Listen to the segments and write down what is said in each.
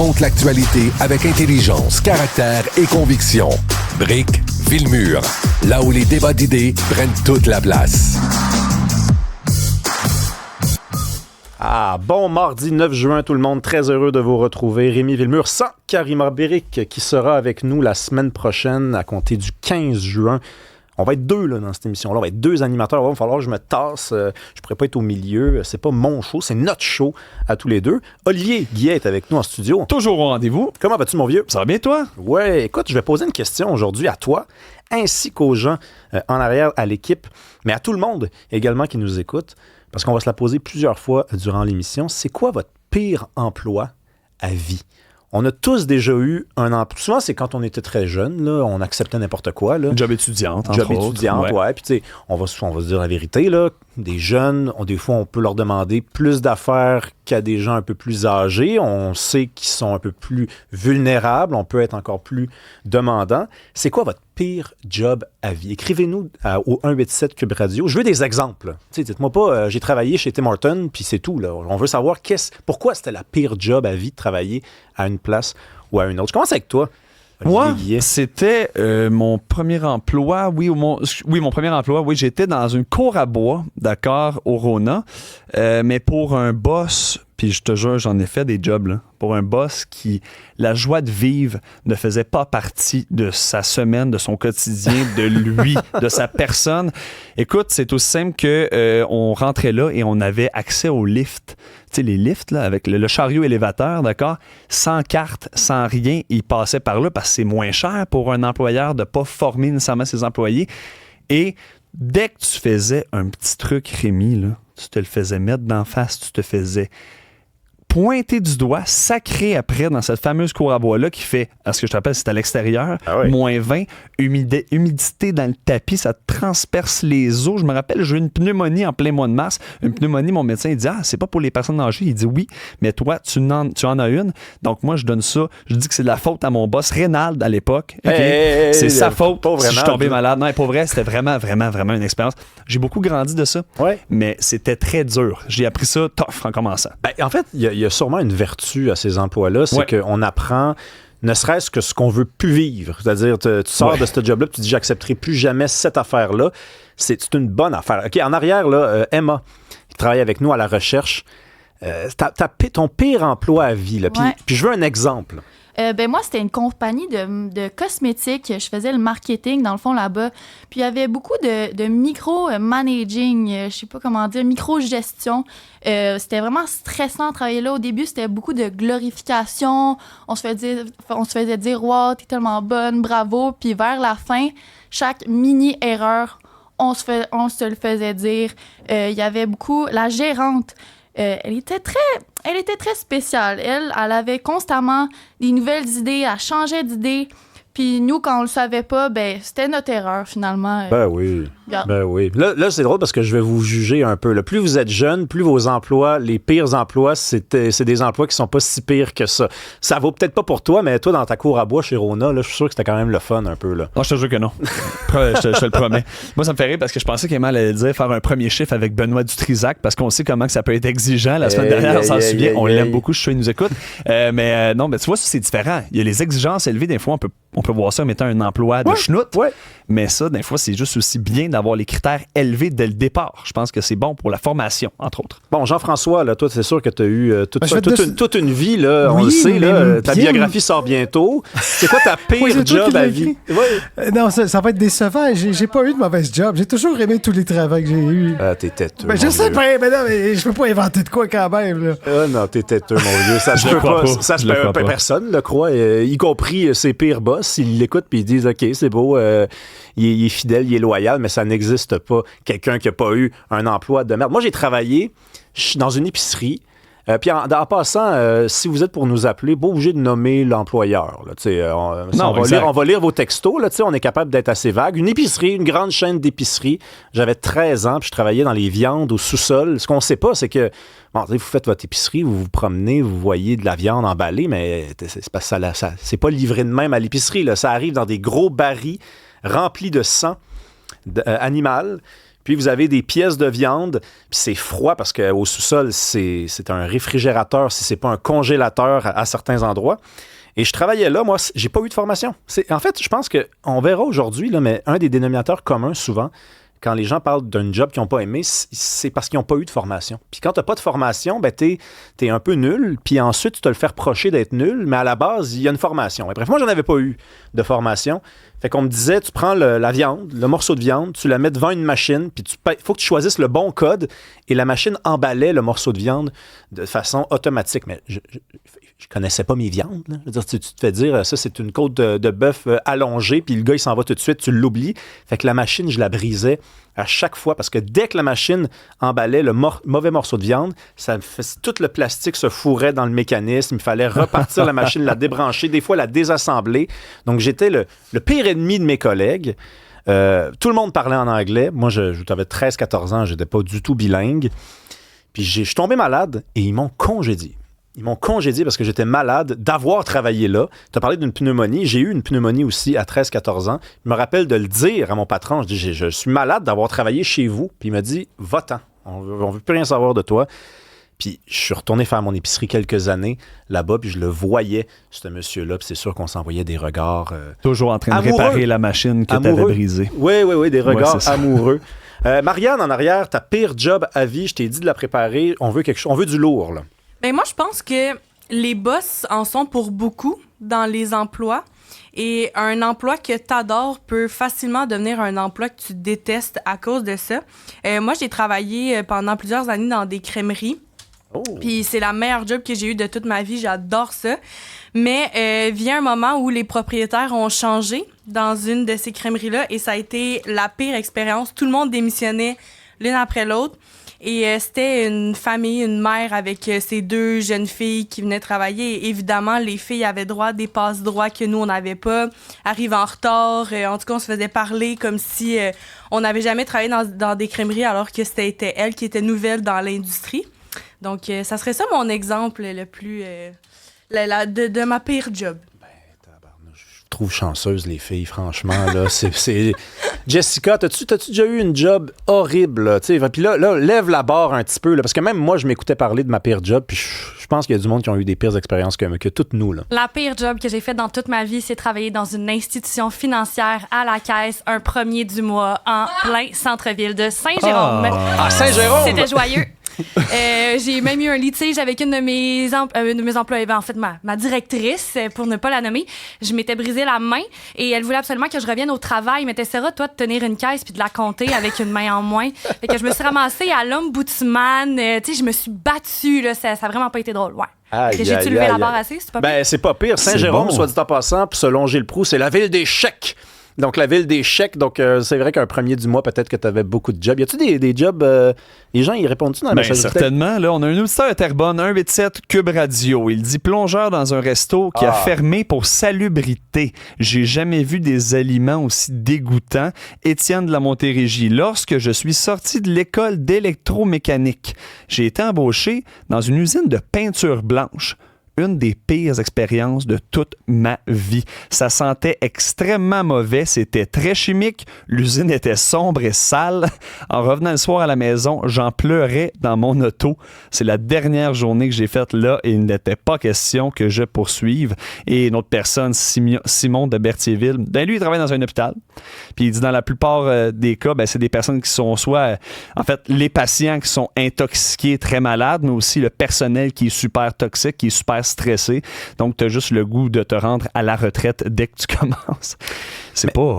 Monte l'actualité avec intelligence, caractère et conviction. Brick, Villemur, là où les débats d'idées prennent toute la place. Bon mardi 9 juin tout le monde, très heureux de vous retrouver. Rémi Villemur sans Karima Béric qui sera avec nous la semaine prochaine à compter du 15 juin. On va être deux là, dans cette émission-là, on va être deux animateurs. Il va falloir que je me tasse, je pourrais pas être au milieu. C'est pas mon show, c'est notre show à tous les deux. Olivier Guillet est avec nous en studio. Toujours au rendez-vous. Comment vas-tu mon vieux? Ça va bien toi? Ouais, écoute, je vais poser une question aujourd'hui à toi, ainsi qu'aux gens en arrière, à l'équipe, mais à tout le monde également qui nous écoute, parce qu'on va se la poser plusieurs fois durant l'émission. C'est quoi votre pire emploi à vie? On a tous déjà eu un emploi. Souvent, c'est quand on était très jeune, là, on acceptait n'importe quoi. Là. Job étudiante, entre Job autres. étudiante, ouais. Puis, tu sais, on va se dire la vérité, là. Des jeunes, des fois, on peut leur demander plus d'affaires qu'à des gens un peu plus âgés. On sait qu'ils sont un peu plus vulnérables. On peut être encore plus demandant. C'est quoi votre pire job à vie? Écrivez-nous au 187 Cube Radio. Je veux des exemples. Tu sais, dites-moi pas, j'ai travaillé chez Tim Hortons, puis c'est tout. Là. On veut savoir pourquoi c'était la pire job à vie de travailler à une place ou à une autre. Je commence avec toi. Moi, c'était mon premier emploi. Mon premier emploi. Oui, j'étais dans une cour à bois, d'accord, au Rona, mais pour un boss, puis je te jure, j'en ai fait des jobs, là, pour un boss qui, la joie de vivre ne faisait pas partie de sa semaine, de son quotidien, de lui, de sa personne. Écoute, c'est aussi simple que on rentrait là et on avait accès au lift. Tu sais, les lifts, là, avec le chariot élévateur, d'accord? Sans carte, sans rien, il passait par là parce que c'est moins cher pour un employeur de ne pas former nécessairement ses employés. Et dès que tu faisais un petit truc, Rémi, là, tu te le faisais mettre d'en face, tu te faisais pointer du doigt, sacré après dans cette fameuse cour à bois-là qui fait, à ce que je te rappelle, c'est à l'extérieur, moins 20, humidité dans le tapis, ça te transperce les os. Je me rappelle, j'ai eu une pneumonie en plein mois de mars. Une pneumonie, mon médecin, il dit « Ah, c'est pas pour les personnes âgées. » Il dit « Oui, mais toi, tu en as une. » Donc moi, je donne ça. Je dis que c'est de la faute à mon boss, Reynald, à l'époque. Okay? C'est sa faute si je suis tombé malade. Non, pour vrai, c'était vraiment, vraiment, vraiment une expérience. J'ai beaucoup grandi de ça, mais c'était très dur. J'ai appris ça tough en commençant. En fait, il y a sûrement une vertu à ces emplois-là, c'est qu'on apprend ne serait-ce que ce qu'on veut plus vivre. C'est-à-dire, tu sors de ce job-là, puis tu dis, j'accepterai plus jamais cette affaire-là. C'est une bonne affaire. OK, en arrière, là, Emma, qui travaille avec nous à la recherche, ton pire emploi à vie, là, puis je veux un exemple. Moi, c'était une compagnie de cosmétiques. Je faisais le marketing, dans le fond, là-bas. Puis, il y avait beaucoup de micro-managing, je sais pas comment dire, micro-gestion. C'était vraiment stressant de travailler là. Au début, c'était beaucoup de glorification. On se faisait dire « Wow, t'es tellement bonne, bravo ». Puis, vers la fin, chaque mini-erreur, on se le faisait dire. Il y avait beaucoup... La gérante... Elle était très spéciale. Elle avait constamment des nouvelles idées, elle changeait d'idées. Puis nous, quand on le savait pas, c'était notre erreur, finalement. Ben oui. Là, c'est drôle parce que je vais vous juger un peu. Là. Plus vous êtes jeune, plus vos emplois, les pires emplois, c'est des emplois qui sont pas si pires que ça. Ça vaut peut-être pas pour toi, mais toi, dans ta cour à bois chez Rona, là, je suis sûr que c'était quand même le fun un peu. Là. Non, je te jure que non. je te le promets. Moi, ça me fait rire parce que je pensais qu'Emma allait dire faire un premier chiffre avec Benoît Dutrisac parce qu'on sait comment que ça peut être exigeant. La semaine dernière, on s'en souvient. On l'aime beaucoup, je suis sûr, il nous écoute. Non, mais tu vois, c'est différent. Il y a les exigences élevées. Des fois, on peut voir ça comme étant un emploi de schnout. Mais ça, des fois, c'est juste aussi bien d'avoir les critères élevés dès le départ. Je pense que c'est bon pour la formation, entre autres. Bon, Jean-François, là, toi, c'est sûr que tu as eu toute une vie, là, on le sait, là, ta biographie sort bientôt. C'est quoi ta pire job à vie? Non, ça va être décevant. J'ai pas eu de mauvaise job. J'ai toujours aimé tous les travaux que j'ai eus. T'es têteux. Je sais pas, mais non, mais je peux pas inventer de quoi quand même. Là. Non, t'es têteux, mon vieux. Ça se peut pas. Personne le croit, y compris ses pires boss. Ils l'écoutent puis ils disent, OK, c'est beau, il est fidèle, il est loyal, mais ça n'existe pas. Quelqu'un qui n'a pas eu un emploi de merde. Moi, j'ai travaillé dans une épicerie. Puis en passant, si vous êtes pour nous appeler, pas obligé de nommer l'employeur. Là, on va lire vos textos. Là, on est capable d'être assez vague. Une épicerie, une grande chaîne d'épicerie. J'avais 13 ans, puis je travaillais dans les viandes au sous-sol. Ce qu'on ne sait pas, c'est que vous faites votre épicerie, vous vous promenez, vous voyez de la viande emballée, mais c'est pas livré de même à l'épicerie. Là. Ça arrive dans des gros barils remplis de sang animal. Puis vous avez des pièces de viande, puis c'est froid parce qu'au sous-sol, c'est un réfrigérateur, si c'est pas un congélateur à certains endroits. Et je travaillais là, moi, j'ai pas eu de formation. En fait, je pense qu'on verra aujourd'hui, là, mais un des dénominateurs communs, souvent, quand les gens parlent d'un job qu'ils n'ont pas aimé, c'est parce qu'ils n'ont pas eu de formation. Puis quand tu n'as pas de formation, ben t'es un peu nul, puis ensuite, tu te le fais reprocher d'être nul, mais à la base, il y a une formation. Et bref, moi, j'en avais pas eu de formation. Fait qu'on me disait, tu prends la viande, le morceau de viande, tu la mets devant une machine, puis il faut que tu choisisses le bon code, et la machine emballait le morceau de viande de façon automatique. Mais je connaissais pas mes viandes. Là. Je veux dire, tu te fais dire, ça, c'est une côte de bœuf allongée, puis le gars, il s'en va tout de suite, tu l'oublies. Fait que la machine, je la brisais à chaque fois, parce que dès que la machine emballait le mauvais morceau de viande, tout le plastique se fourrait dans le mécanisme. Il fallait repartir la machine, la débrancher, des fois la désassembler. Donc, j'étais le pire ennemi de mes collègues. Tout le monde parlait en anglais. Moi, j'avais 13-14 ans, je n'étais pas du tout bilingue. Puis, je suis tombé malade et ils m'ont congédié. Ils m'ont congédié parce que j'étais malade d'avoir travaillé là. Tu as parlé d'une pneumonie. J'ai eu une pneumonie aussi à 13-14 ans. Je me rappelle de le dire à mon patron. Je dis, je suis malade d'avoir travaillé chez vous. Puis il m'a dit, va-t'en. On veut plus rien savoir de toi. Puis je suis retourné faire mon épicerie quelques années là-bas, puis je le voyais, ce monsieur-là, puis c'est sûr qu'on s'envoyait des regards toujours en train amoureux, de réparer la machine que tu avais brisée. Oui, des regards amoureux. Marianne, en arrière, ta pire job à vie, je t'ai dit de la préparer. On veut quelque chose, on veut du lourd, là. Ben moi, je pense que les boss en sont pour beaucoup dans les emplois. Et un emploi que tu adores peut facilement devenir un emploi que tu détestes à cause de ça. Moi, j'ai travaillé pendant plusieurs années dans des crèmeries. Oh. Puis c'est la meilleure job que j'ai eue de toute ma vie. J'adore ça. Mais vient un moment où les propriétaires ont changé dans une de ces crèmeries-là et ça a été la pire expérience. Tout le monde démissionnait l'une après l'autre. Et c'était une famille, une mère avec ses 2 jeunes filles qui venaient travailler. Et évidemment, les filles avaient droit à des passe-droits que nous, on n'avait pas. Arrivent en retard. En tout cas, on se faisait parler comme si on n'avait jamais travaillé dans des crèmeries alors que c'était elle qui était nouvelle dans l'industrie. Donc, ça serait ça mon exemple le plus... de ma pire job. Je trouve chanceuse, les filles, franchement. Là, c'est... Jessica, t'as-tu déjà eu une job horrible? Puis là, lève la barre un petit peu, là, parce que même moi, je m'écoutais parler de ma pire job, puis je pense qu'il y a du monde qui ont eu des pires expériences que toutes nous. Là. La pire job que j'ai faite dans toute ma vie, c'est travailler dans une institution financière à la caisse un 1er du mois en plein centre-ville de Saint-Jérôme. Ah, Saint-Jérôme! C'était joyeux. J'ai même eu un litige avec une de mes employés, en fait ma directrice, pour ne pas la nommer. Je m'étais brisé la main et elle voulait absolument que je revienne au travail. Mais t'essaieras, toi, de tenir une caisse puis de la compter avec une main en moins. Fait que je me suis ramassée à l'ombudsman. Tu sais, je me suis battue, là. Ça a vraiment pas été drôle, ouais. J'ai-tu levé la barre assez? C'est pas pire? Ben, c'est pas pire. Saint-Jérôme, soit dit en passant, pour se longer le Proust, c'est la ville des chèques. Donc, la ville des chèques. Donc, c'est vrai qu'un 1er du mois, peut-être que tu avais beaucoup de jobs. Y a-tu des jobs... les gens, ils répondent-tu dans la messagerie? Certainement. Là, on a un auditeur à Terrebonne, 187 Cube Radio. Il dit plongeur dans un resto qui a fermé pour salubrité. J'ai jamais vu des aliments aussi dégoûtants. Étienne de la Montérégie. Lorsque je suis sorti de l'école d'électromécanique, j'ai été embauché dans une usine de peinture blanche. Une des pires expériences de toute ma vie. Ça sentait extrêmement mauvais, c'était très chimique, l'usine était sombre et sale. En revenant le soir à la maison, j'en pleurais dans mon auto. C'est la dernière journée que j'ai faite là et il n'était pas question que je poursuive. Et une autre personne, Simon de Berthierville, ben lui, il travaille dans un hôpital. Puis il dit dans la plupart des cas, ben, c'est des personnes qui sont soit, en fait, les patients qui sont intoxiqués, très malades, mais aussi le personnel qui est super toxique, qui est super stressé. Donc, tu as juste le goût de te rendre à la retraite dès que tu commences.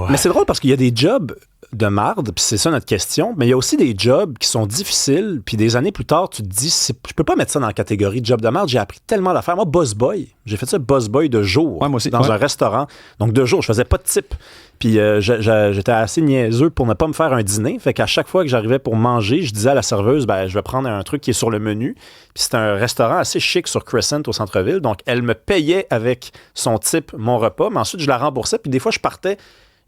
Mais c'est drôle parce qu'il y a des jobs de marde, puis c'est ça notre question, mais il y a aussi des jobs qui sont difficiles, puis des années plus tard, tu te dis, je peux pas mettre ça dans la catégorie de job de marde, j'ai appris tellement d'affaires. Moi, boss boy, j'ai fait ça boss boy de jour, moi aussi, dans un restaurant. Donc, de jour, je faisais pas de type. Puis j'étais assez niaiseux pour ne pas me faire un dîner, fait qu'à chaque fois que j'arrivais pour manger, je disais à la serveuse, ben, je vais prendre un truc qui est sur le menu. Puis c'était un restaurant assez chic sur Crescent au centre-ville, donc elle me payait avec son type mon repas, mais ensuite je la remboursais, puis des fois je partais.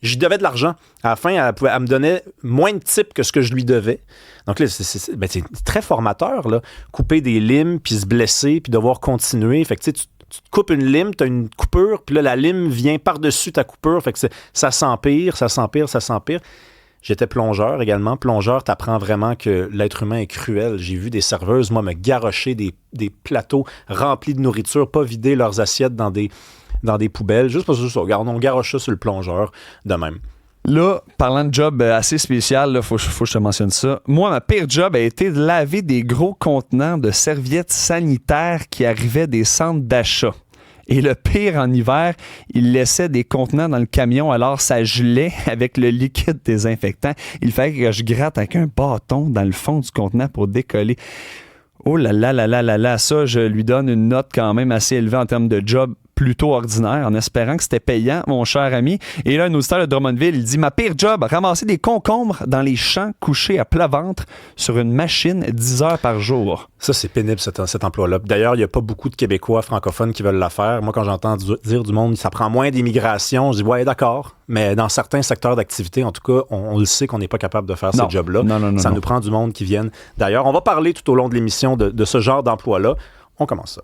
Je devais de l'argent. À la fin, elle me donnait moins de type que ce que je lui devais. Donc là, c'est très formateur, là. Couper des limes, puis se blesser, puis devoir continuer. Fait que tu te coupes une lime, tu as une coupure, puis là, la lime vient par-dessus ta coupure. Fait que ça s'empire, ça s'empire, ça s'empire. J'étais plongeur également. Plongeur, t'apprends vraiment que l'être humain est cruel. J'ai vu des serveuses, moi, me garrocher des plateaux remplis de nourriture, pas vider leurs assiettes dans des poubelles, juste parce que ça, regarde, on garoche ça sur le plongeur de même. Là, parlant de job assez spécial, il faut que je te mentionne ça. Moi, ma pire job a été de laver des gros contenants de serviettes sanitaires qui arrivaient des centres d'achat. Et le pire, en hiver, il laissait des contenants dans le camion, alors ça gelait avec le liquide désinfectant. Il fallait que je gratte avec un bâton dans le fond du contenant pour décoller. Oh là là là là là là, ça, je lui donne une note quand même assez élevée en termes de job plutôt ordinaire, en espérant que c'était payant, mon cher ami. Et là, un auditeur de Drummondville, il dit « Ma pire job, ramasser des concombres dans les champs couchés à plat ventre sur une machine 10 heures par jour. » Ça, c'est pénible, cet emploi-là. D'ailleurs, il n'y a pas beaucoup de Québécois francophones qui veulent la faire. Moi, quand j'entends dire du monde, ça prend moins d'immigration, je dis « Ouais, d'accord. » Mais dans certains secteurs d'activité, en tout cas, on le sait qu'on n'est pas capable de faire ce job-là. Ça nous prend du monde qui vienne. D'ailleurs, on va parler tout au long de l'émission de ce genre d'emploi-là. On commence ça.